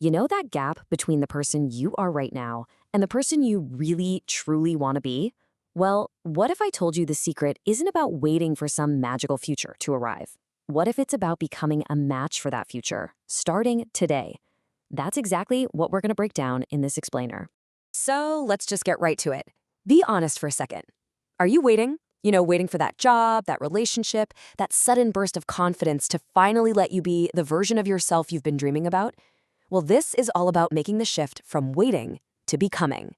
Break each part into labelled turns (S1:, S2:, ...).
S1: You know that gap between the person you are right now and the person you really, truly want to be? Well, what if I told you the secret isn't about waiting for some magical future to arrive? What if it's about becoming a match for that future, starting today? That's exactly what we're going to break down in this explainer. So let's just get right to it. Be honest for a second. Are you waiting? Waiting for that job, that relationship, that sudden burst of confidence to finally let you be the version of yourself you've been dreaming about? Well, this is all about making the shift from waiting to becoming.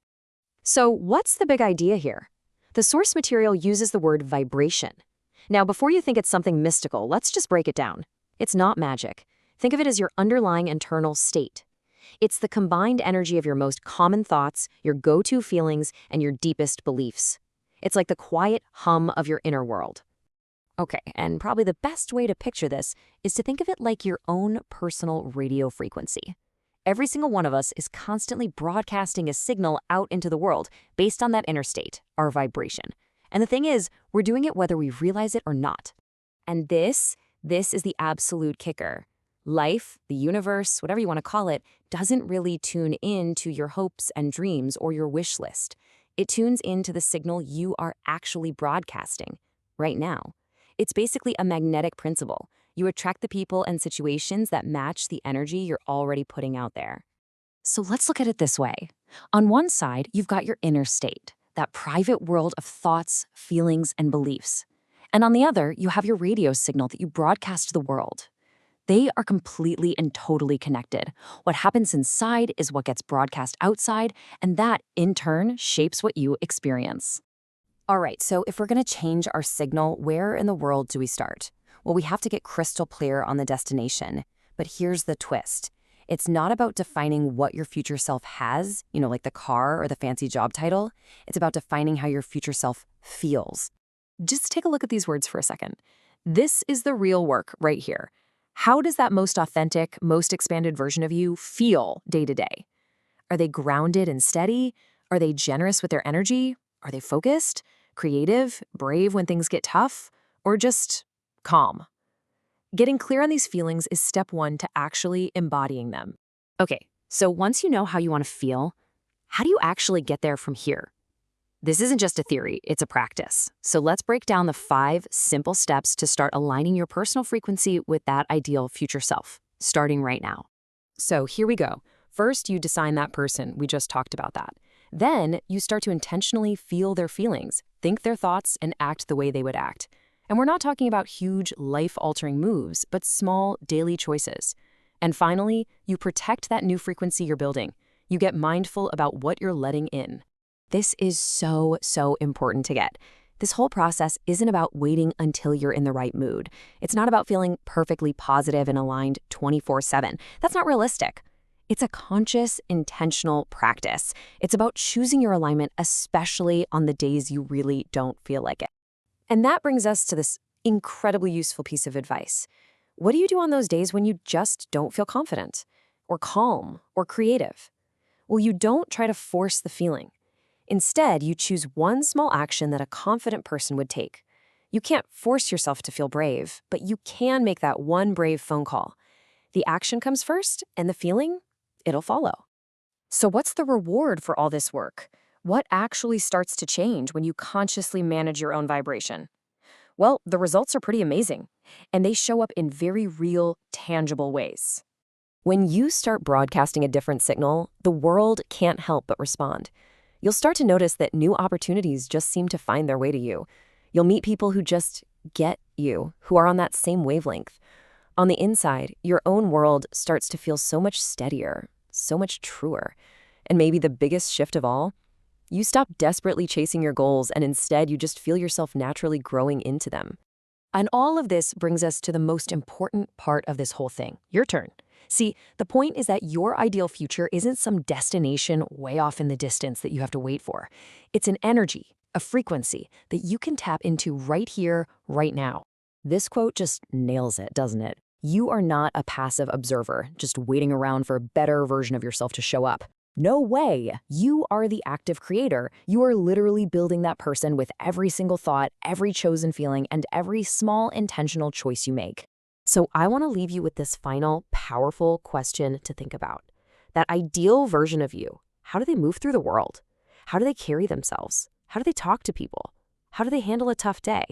S1: So what's the big idea here? The source material uses the word vibration. Now, before you think it's something mystical, let's just break it down. It's not magic. Think of it as your underlying internal state. It's the combined energy of your most common thoughts, your go-to feelings, and your deepest beliefs. It's like the quiet hum of your inner world. Okay, and probably the best way to picture this is to think of it like your own personal radio frequency. Every single one of us is constantly broadcasting a signal out into the world based on that inner state, our vibration. And the thing is, we're doing it whether we realize it or not. And this is the absolute kicker. Life, the universe, whatever you want to call it, doesn't really tune in to your hopes and dreams or your wish list. It tunes into the signal you are actually broadcasting right now. It's basically a magnetic principle. You attract the people and situations that match the energy you're already putting out there. So let's look at it this way. On one side, you've got your inner state, that private world of thoughts, feelings, and beliefs. And on the other, you have your radio signal that you broadcast to the world. They are completely and totally connected. What happens inside is what gets broadcast outside, and that, in turn, shapes what you experience. All right, so if we're going to change our signal, where in the world do we start? Well, we have to get crystal clear on the destination. But here's the twist. It's not about defining what your future self has, like the car or the fancy job title. It's about defining how your future self feels. Just take a look at these words for a second. This is the real work right here. How does that most authentic, most expanded version of you feel day to day? Are they grounded and steady? Are they generous with their energy? Are they focused, creative, brave when things get tough, or just calm? Getting clear on these feelings is step one to actually embodying them. Okay, so once you know how you want to feel, how do you actually get there from here? This isn't just a theory, it's a practice. So let's break down the 5 simple steps to start aligning your personal frequency with that ideal future self, starting right now. So here we go. First, you define that person. We just talked about that. Then you start to intentionally feel their feelings, think their thoughts, and act the way they would act. And we're not talking about huge, life-altering moves, but small, daily choices. And finally, you protect that new frequency you're building. You get mindful about what you're letting in. This is so important to get. This whole process isn't about waiting until you're in the right mood. It's not about feeling perfectly positive and aligned 24/7. That's not realistic. It's a conscious, intentional practice. It's about choosing your alignment, especially on the days you really don't feel like it. And that brings us to this incredibly useful piece of advice. What do you do on those days when you just don't feel confident, or calm, or creative? Well, you don't try to force the feeling. Instead, you choose one small action that a confident person would take. You can't force yourself to feel brave, but you can make that one brave phone call. The action comes first, and the feeling, it'll follow. So what's the reward for all this work? What actually starts to change when you consciously manage your own vibration? Well, the results are pretty amazing, and they show up in very real, tangible ways. When you start broadcasting a different signal, the world can't help but respond. You'll start to notice that new opportunities just seem to find their way to you. You'll meet people who just get you, who are on that same wavelength. On the inside, your own world starts to feel so much steadier, so much truer. And maybe the biggest shift of all, you stop desperately chasing your goals and instead you just feel yourself naturally growing into them. And all of this brings us to the most important part of this whole thing, your turn. See, the point is that your ideal future isn't some destination way off in the distance that you have to wait for. It's an energy, a frequency that you can tap into right here, right now. This quote just nails it, doesn't it? You are not a passive observer, just waiting around for a better version of yourself to show up. No way. You are the active creator. You are literally building that person with every single thought, every chosen feeling, and every small intentional choice you make. So I want to leave you with this final, powerful question to think about.
S2: That ideal version of you. How do they move through the world? How do they carry themselves? How do they talk to people? How do they handle a tough day?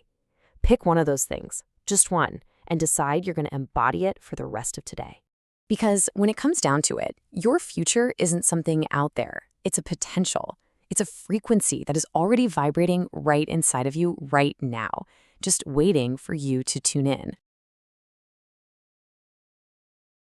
S2: Pick one of those things, just one, and decide you're going to embody it for the rest of today.
S1: Because when it comes down to it, your future isn't something out there. It's a potential. It's a frequency that is already vibrating right inside of you right now, just waiting for you to tune in.